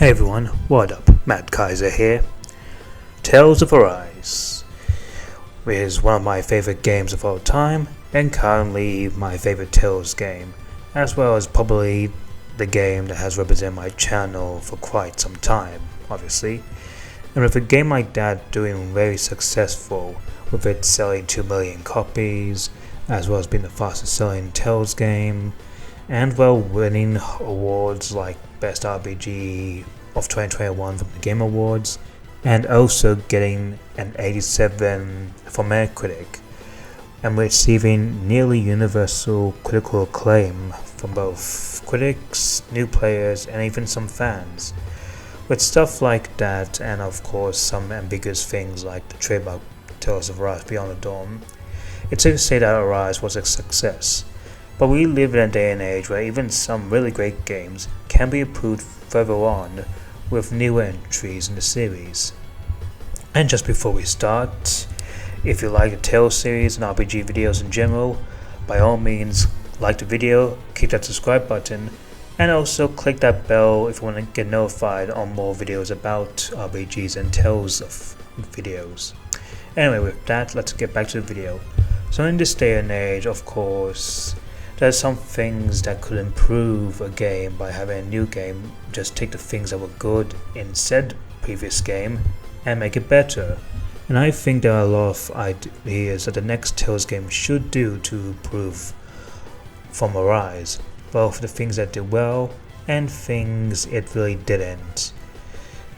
Hey everyone, what up? Matt Kaiser here. Tales of Arise is one of my favorite games of all time, and currently my favorite Tales game, as well as probably the game that has represented my channel for quite some time, obviously. And with a game like that doing very successful, with it selling 2 million copies, as well as being the fastest selling Tales game, and winning awards like Best RPG of 2021 from the Game Awards, and also getting an 87 from Metacritic, and receiving nearly universal critical acclaim from both critics, new players, and even some fans. With stuff like that, and of course some ambiguous things like the trademark Tales of Arise Beyond the Dawn, it's safe to say that Arise was a success. But we live in a day and age where even some really great games can be improved further on with new entries in the series. And just before we start, if you like the Tales series and RPG videos in general, by all means like the video, click that subscribe button, and also click that bell if you want to get notified on more videos about RPGs and Tales of videos. Anyway, with that, let's get back to the video. So in this day and age, of course, there's some things that could improve a game by having a new game just take the things that were good in said previous game and make it better. And I think there are a lot of ideas that the next Tales game should do to improve from Arise, both the things that did well and things it really didn't.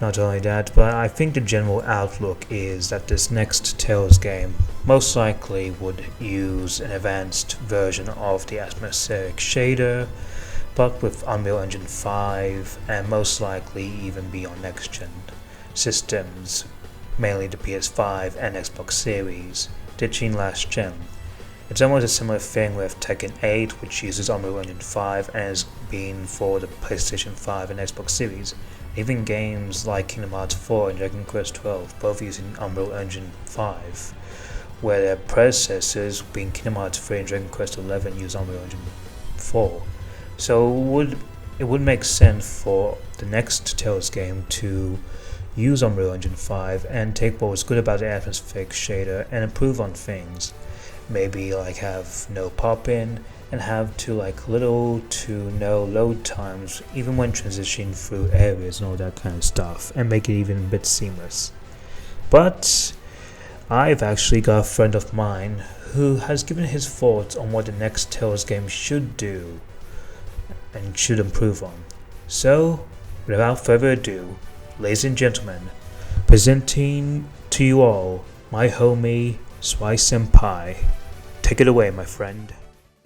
Not only that, but I think the general outlook is that this next Tales game most likely would use an advanced version of the atmospheric shader, but with Unreal Engine 5, and most likely even be on next-gen systems, mainly the PS5 and Xbox Series, ditching last gen. It's almost a similar thing with Tekken 8, which uses Unreal Engine 5 and has been for the PlayStation 5 and Xbox Series. Even games like Kingdom Hearts 4 and Dragon Quest 12, both using Unreal Engine 5, where their predecessors, being Kingdom Hearts 3 and Dragon Quest 11, use Unreal Engine 4. So it would make sense for the next Tales game to use Unreal Engine 5 and take what was good about the atmospheric shader and improve on things. Maybe like have no pop-in and have little to no load times even when transitioning through areas and all that kind of stuff, and make it even a bit seamless. But I've actually got a friend of mine who has given his thoughts on what the next Tales game should do and should improve on. So, without further ado, ladies and gentlemen, presenting to you all my homie SweisSenpai. Take it away, my friend.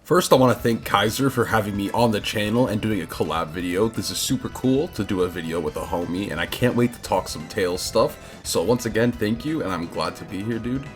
First, I want to thank Kaiser for having me on the channel and doing a collab video. This is super cool to do a video with a homie, and I can't wait to talk some Tales stuff. So once again, thank you, and I'm glad to be here, dude.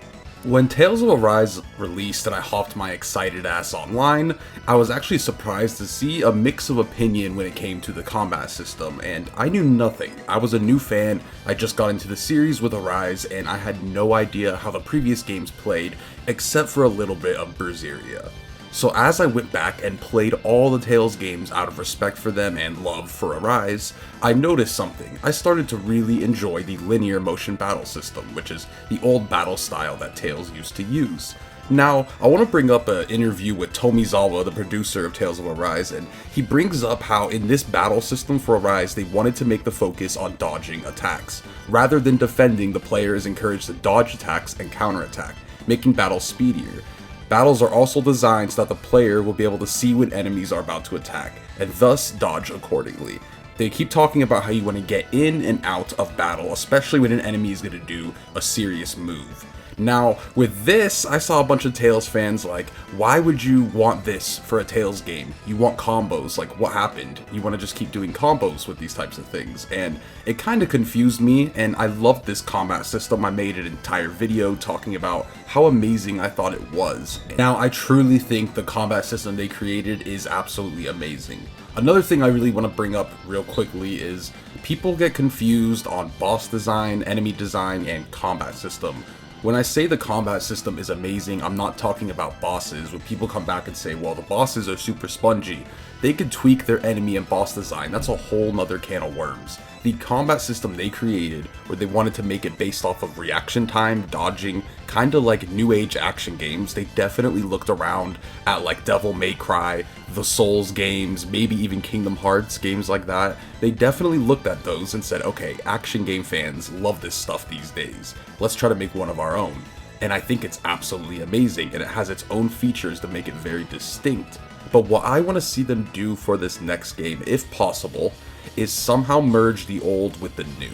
When Tales of Arise released and I hopped my excited ass online, I was actually surprised to see a mix of opinion when it came to the combat system, and I knew nothing. I was a new fan, I just got into the series with Arise, and I had no idea how the previous games played, except for a little bit of Berseria. So as I went back and played all the Tales games out of respect for them and love for Arise, I noticed something. I started to really enjoy the linear motion battle system, which is the old battle style that Tales used to use. Now, I want to bring up an interview with Tomizawa, the producer of Tales of Arise, and he brings up how in this battle system for Arise, they wanted to make the focus on dodging attacks. Rather than defending, the player is encouraged to dodge attacks and counterattack, making battles speedier. Battles are also designed so that the player will be able to see when enemies are about to attack, and thus dodge accordingly. They keep talking about how you want to get in and out of battle, especially when an enemy is going to do a serious move. Now, with this, I saw a bunch of Tales fans like, why would you want this for a Tales game? You want combos, like what happened? You want to just keep doing combos with these types of things, and it kind of confused me, and I loved this combat system. I made an entire video talking about how amazing I thought it was. Now, I truly think the combat system they created is absolutely amazing. Another thing I really want to bring up real quickly is people get confused on boss design, enemy design, and combat system. When I say the combat system is amazing, I'm not talking about bosses. When people come back and say, well, the bosses are super spongy, they could tweak their enemy and boss design. That's a whole nother can of worms. the combat system they created, where they wanted to make it based off of reaction time, dodging, kind of like new age action games, they definitely looked around at like Devil May Cry, the Souls games, maybe even Kingdom Hearts, games like that. They definitely looked at those and said, okay, action game fans love this stuff these days. Let's try to make one of our own. And I think it's absolutely amazing, and it has its own features to make it very distinct. But what I want to see them do for this next game, if possible, is somehow merge the old with the new.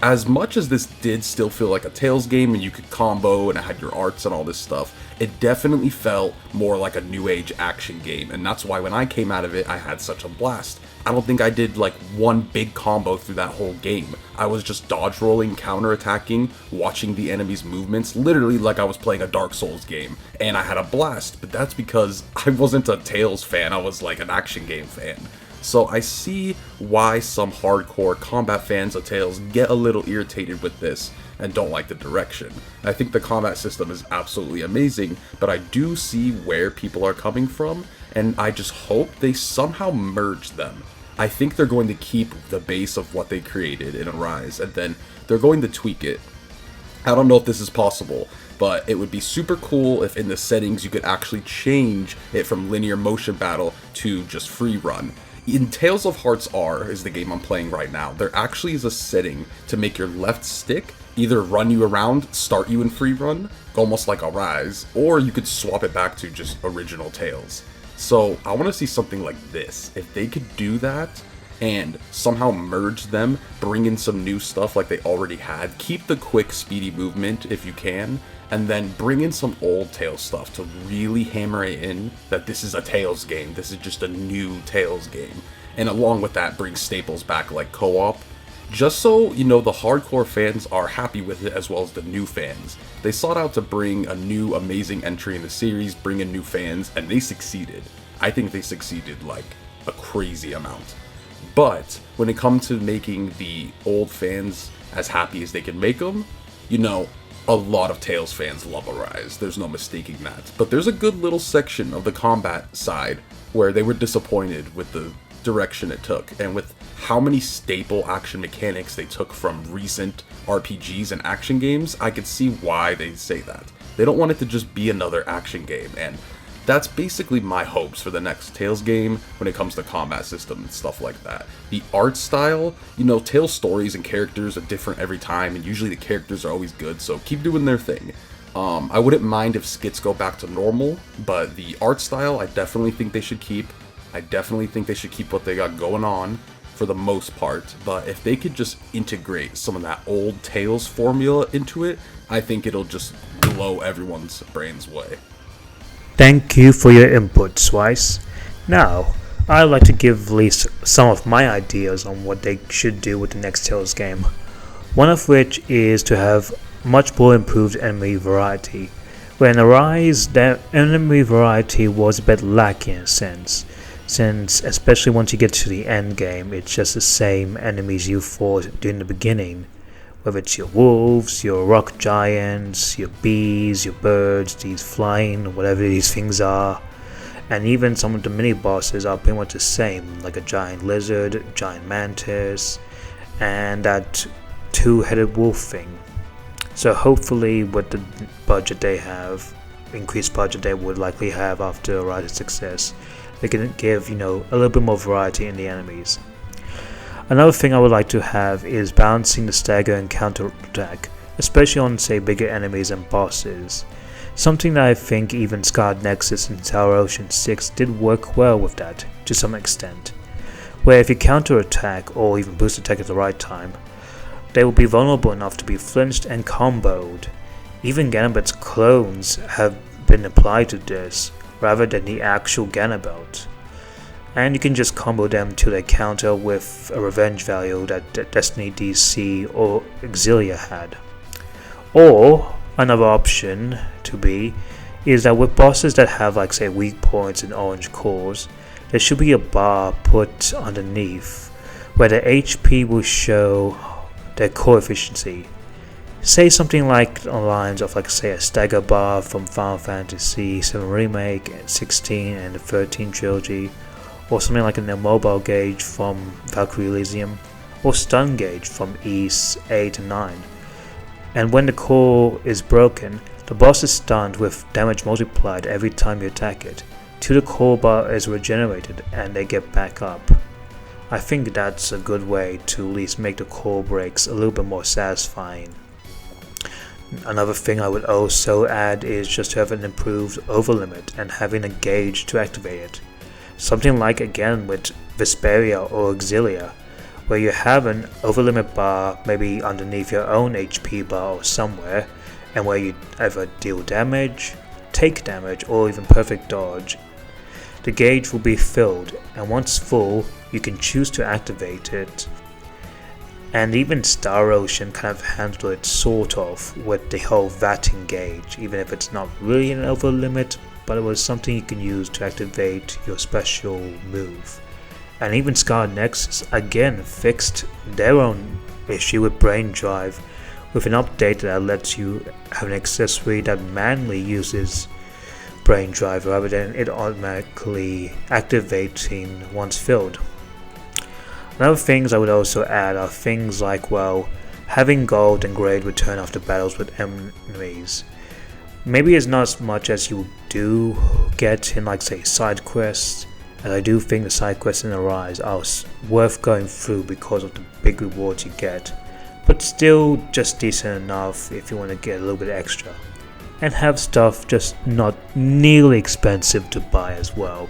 As much as this did still feel like a Tales game and you could combo and it had your arts and all this stuff, it definitely felt more like a new age action game, and that's why when I came out of it I had such a blast. I don't think I did like one big combo through that whole game. I was just dodge rolling, counter attacking, watching the enemy's movements, literally like I was playing a Dark Souls game, and I had a blast. But that's because I wasn't a Tales fan, I was like an action game fan. So I see why some hardcore combat fans of Tales get a little irritated with this and don't like the direction. I think the combat system is absolutely amazing, but I do see where people are coming from, and I just hope they somehow merge them. I think they're going to keep the base of what they created in Arise, and then they're going to tweak it. I don't know if this is possible, but it would be super cool if in the settings you could actually change it from linear motion battle to just free run. In Tales of Hearts R is the game I'm playing right now, there actually is a setting to make your left stick either run you around, start you in free run, almost like Arise, or you could swap it back to just original Tales. So I want to see something like this. If they could do that and somehow merge them, bring in some new stuff like they already had, keep the quick speedy movement if you can, and then bring in some old Tales stuff to really hammer it in that this is a Tales game, this is just a new Tales game. And along with that, bring staples back like co-op, just so, you know, the hardcore fans are happy with it as well as the new fans. They sought out to bring a new amazing entry in the series, bring in new fans, and they succeeded. I think they succeeded like a crazy amount. But when it comes to making the old fans as happy as they can make them, you know, a lot of Tales fans love Arise, there's no mistaking that. But there's a good little section of the combat side where they were disappointed with the direction it took, and with how many staple action mechanics they took from recent RPGs and action games, I could see why they say that. They don't want it to just be another action game, and that's basically my hopes for the next Tales game when it comes to combat system and stuff like that. The art style, you know, Tales stories and characters are different every time, and usually the characters are always good, so keep doing their thing. I wouldn't mind if skits go back to normal, but the art style I definitely think they should keep. I definitely think they should keep what they got going on for the most part, but if they could just integrate some of that old Tales formula into it, I think it'll just blow everyone's brains away. Thank you for your input, Swice. Now, I'd like to give at least some of my ideas on what they should do with the next Tales game. One of which is to have much more improved enemy variety. When Arise, that enemy variety was a bit lacking in a sense, since especially once you get to the end game, it's just the same enemies you fought during the beginning. Whether it's your wolves, your rock giants, your bees, your birds, these flying, whatever these things are. And even some of the mini bosses are pretty much the same, like a giant lizard, giant mantis, and that two-headed wolf thing. So hopefully with the budget they have, increased budget they would likely have after Arise's success, they can give, you know, a little bit more variety in the enemies. Another thing I would like to have is balancing the stagger and counter attack, especially on, say, bigger enemies and bosses. Something that I think even Scarred Nexus and Tower Ocean 6 did work well with that, to some extent, where if you counter attack or even boost attack at the right time, they will be vulnerable enough to be flinched and comboed. Even Ganabet's clones have been applied to this, rather than the actual Ganabelt. And you can just combo them till they counter with a revenge value that Destiny DC or Exilia had. Or, another option to be, is that with bosses that have like say weak points and orange cores, there should be a bar put underneath where the HP will show their core efficiency. Say something like the lines of like say a stagger bar from Final Fantasy VII Remake, 16 and the 13 trilogy, or something like an immobile gauge from Valkyrie Elysium, or stun gauge from E8 to 9. And when the core is broken, the boss is stunned with damage multiplied every time you attack it, till the core bar is regenerated and they get back up. I think that's a good way to at least make the core breaks a little bit more satisfying. Another thing I would also add is just to have an improved overlimit and having a gauge to activate it. Something like again with Vesperia or Auxilia, where you have an overlimit bar maybe underneath your own HP bar or somewhere, and where you either deal damage, take damage, or even perfect dodge. The gauge will be filled, and once full, you can choose to activate it. And even Star Ocean kind of handled it sort of with the whole Vatting gauge, even if it's not really an over limit, but it was something you can use to activate your special move. And even Scar Nexus again fixed their own issue with Brain Drive with an update that lets you have an accessory that manually uses Brain Drive rather than it automatically activating once filled. Other things I would also add are things like, well, having gold and grade return after battles with enemies. Maybe it's not as much as you do get in, like, say, side quests, as I do think the side quests in Arise are worth going through because of the big rewards you get, but still just decent enough if you want to get a little bit extra, and have stuff just not nearly expensive to buy as well.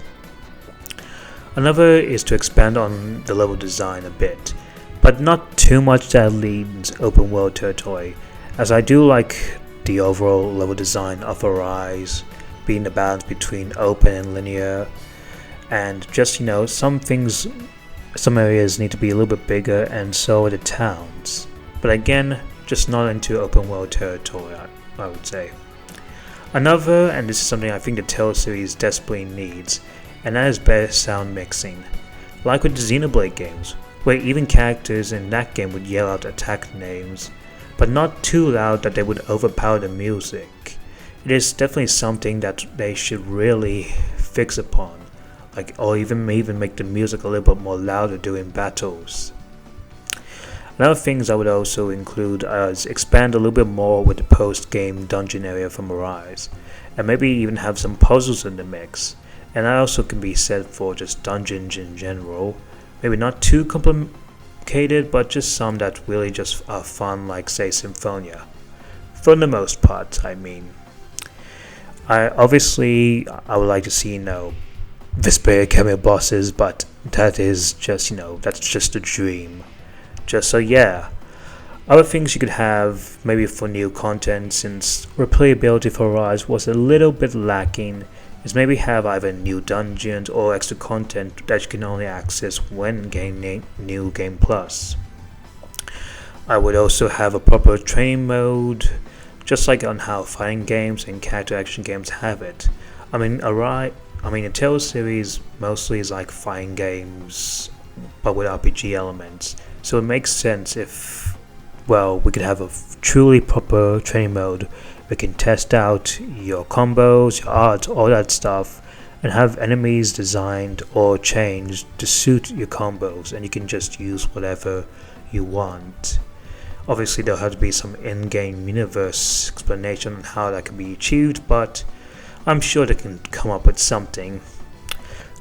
Another is to expand on the level design a bit, but not too much that leads open world territory, as I do like the overall level design of Arise being the balance between open and linear, and just, you know, some areas need to be a little bit bigger, and so are the towns, but again, just not into open world territory, I would say. Another, and this is something I think the Tales series desperately needs, and that is better sound mixing, like with the Xenoblade games, where even characters in that game would yell out attack names, but not too loud that they would overpower the music. It is definitely something that they should really fix upon, or even make the music a little bit more louder during battles. Another things I would also include is expand a little bit more with the post-game dungeon area from Arise, and maybe even have some puzzles in the mix. And that also can be said for just dungeons in general. Maybe not too complicated, but just some that really just are fun, like, say, Symphonia. For the most part, I mean. I would like to see, Vesperia cameo bosses, but that is just, that's just a dream. So yeah. Other things you could have, maybe for new content, since replayability for Rise was a little bit lacking, is maybe have either new dungeons or extra content that you can only access when getting New Game Plus. I would also have a proper training mode, just like on how fighting games and character action games have it. The Tales series mostly is like fighting games, but with RPG elements, so it makes sense if, we could have a truly proper training mode. We can test out your combos, your art, all that stuff, and have enemies designed or changed to suit your combos, and you can just use whatever you want. Obviously, there'll have to be some in-game universe explanation on how that can be achieved, but I'm sure they can come up with something.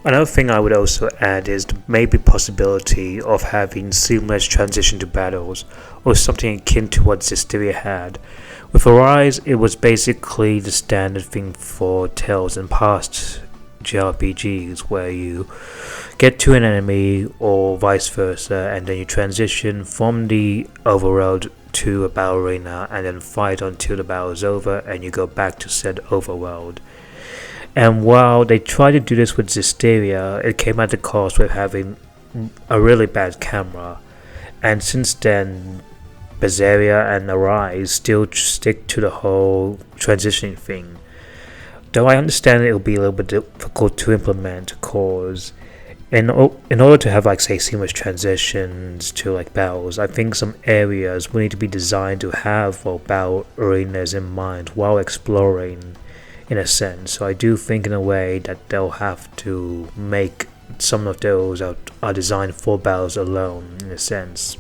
Another thing I would also add is the maybe possibility of having seamless transition to battles, or something akin to what Zestiria had. With Arise, it was basically the standard thing for Tales in past JRPGs, where you get to an enemy or vice versa, and then you transition from the overworld to a battle arena, and then fight until the battle is over, and you go back to said overworld. And while they tried to do this with Zestiria, it came at the cost with having a really bad camera. And since then, Berseria and Arise still stick to the whole transitioning thing. Though I understand it will be a little bit difficult to implement, cause in order to have, say, seamless transitions to battles, I think some areas will need to be designed to have battle arenas in mind while exploring, in a sense. So I do think in a way that they'll have to make some of those are designed for battles alone, in a sense.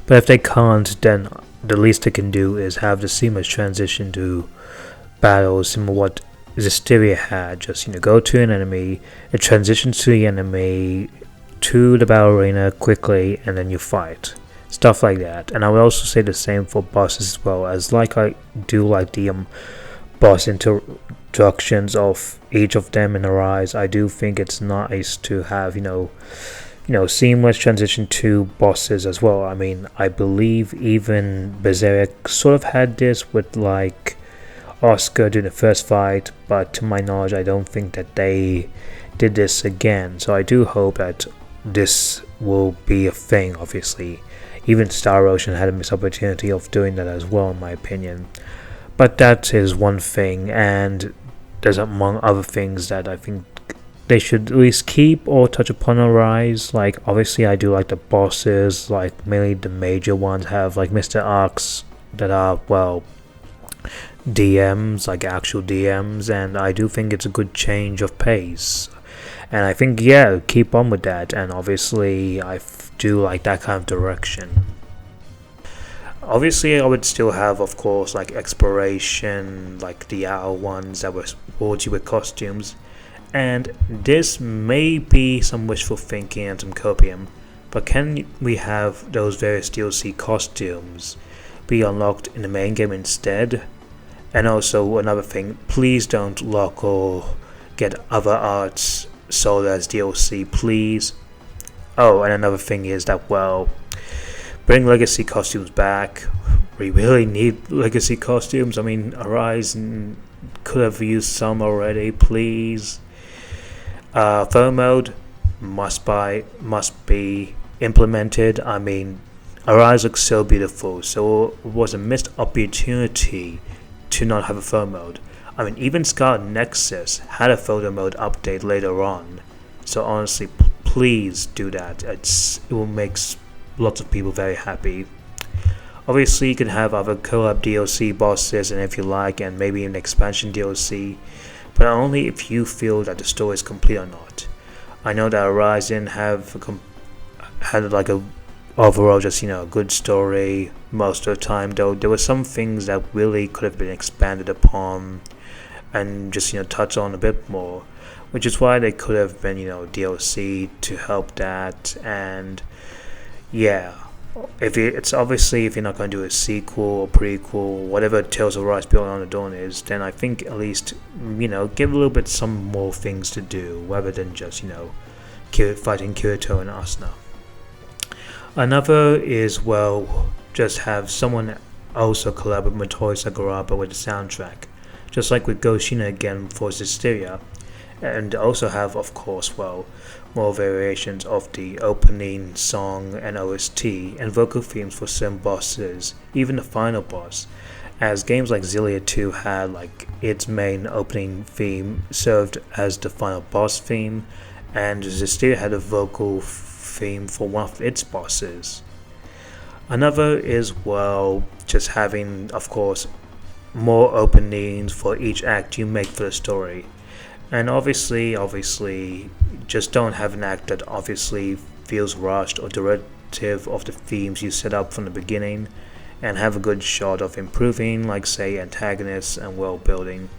But if they can't, then the least they can do is have the seamless transition to battles, similar to what Zestiria had. Just go to an enemy, it transitions to the enemy, to the battle arena quickly, and then you fight. Stuff like that. And I would also say the same for bosses as well, as I do like the boss introductions of each of them in Arise. I do think it's nice to have seamless transition to bosses as well. I mean, I believe even Berserk sort of had this with Oscar during the first fight, but to my knowledge I don't think that they did this again. So I do hope that this will be a thing. Obviously, even Star Ocean had a missed opportunity of doing that as well, in my opinion. But that is one thing, and there's among other things that I think they should at least keep or touch upon or rise. Obviously I do like the bosses, mainly the major ones have Mr. Ox that are, DMs, actual DMs, and I do think it's a good change of pace. And I think, keep on with that, and obviously I do like that kind of direction. Obviously I would still have, of course, exploration, the outer ones that were reward you with costumes. And this may be some wishful thinking and some copium, but can we have those various DLC costumes be unlocked in the main game instead? And also another thing, please don't lock or get other arts sold as DLC, please. Oh, and another thing is that, bring legacy costumes back. We really need legacy costumes. I mean, Arise could have used some already, please. Photo mode must be implemented. I mean, Arise looks so beautiful, so it was a missed opportunity to not have a photo mode. I mean, even Scarlet Nexus had a photo mode update later on. So honestly, please do that. It will make lots of people very happy. Obviously, you can have other collab DLC bosses, and if you like, and maybe an expansion DLC, but only if you feel that the story is complete or not. I know that Arise didn't had a overall just a good story most of the time, though there were some things that really could have been expanded upon and just touch on a bit more, which is why they could have been DLC to help that. And it's obviously, if you're not going to do a sequel or prequel, whatever Tales of Rise Beyond on the Dawn is, then I think at least give a little bit some more things to do rather than just fighting Kirito and Asuna. Another is just have someone also collaborate with Motoi Sakuraba with the soundtrack, just like with Goshina again for Zestiria, and also have, of course, more variations of the opening song and OST and vocal themes for some bosses, even the final boss, as games like Xillia 2 had its main opening theme served as the final boss theme, and Zestiria had a vocal theme for one of its bosses. Another is just having, of course, more openings for each act you make for the story. And obviously, just don't have an act that obviously feels rushed or derivative of the themes you set up from the beginning, and have a good shot of improving, say, antagonists and world building.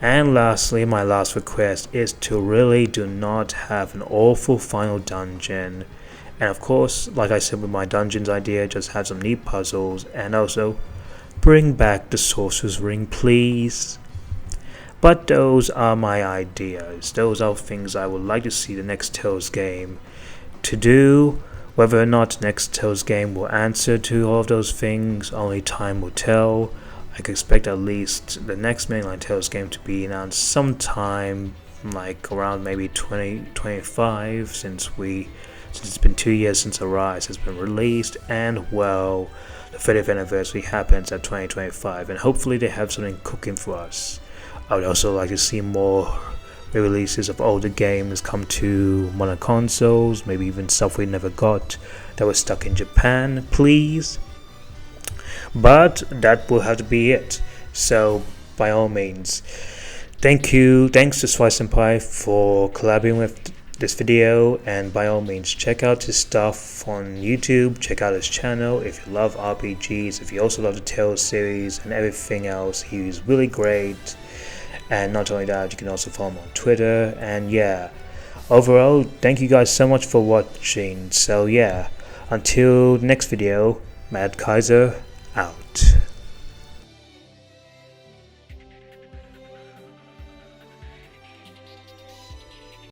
And lastly, my last request is to really do not have an awful final dungeon. And of course, like I said with my dungeons idea, just have some neat puzzles, and also bring back the Sorcerer's Ring, please. But those are my ideas. Those are things I would like to see the next Tales game to do. Whether or not the next Tales game will answer to all of those things, only time will tell. I could expect at least the next mainline Tales game to be announced sometime around maybe 2025, since it's been 2 years since Arise has been released, and the 30th anniversary happens at 2025, and hopefully they have something cooking for us. I would also like to see more re-releases of older games come to modern consoles, maybe even stuff we never got that was stuck in Japan, please. But that will have to be it. So by all means, thanks to SweisSenpai for collaborating with this video, and by all means check out his stuff on YouTube, check out his channel if you love RPGs, if you also love the Tales series and everything else. He's really great. And not only that, you can also follow him on Twitter. And yeah, overall, thank you guys so much for watching. So yeah, until the next video, Mad Kaiser out.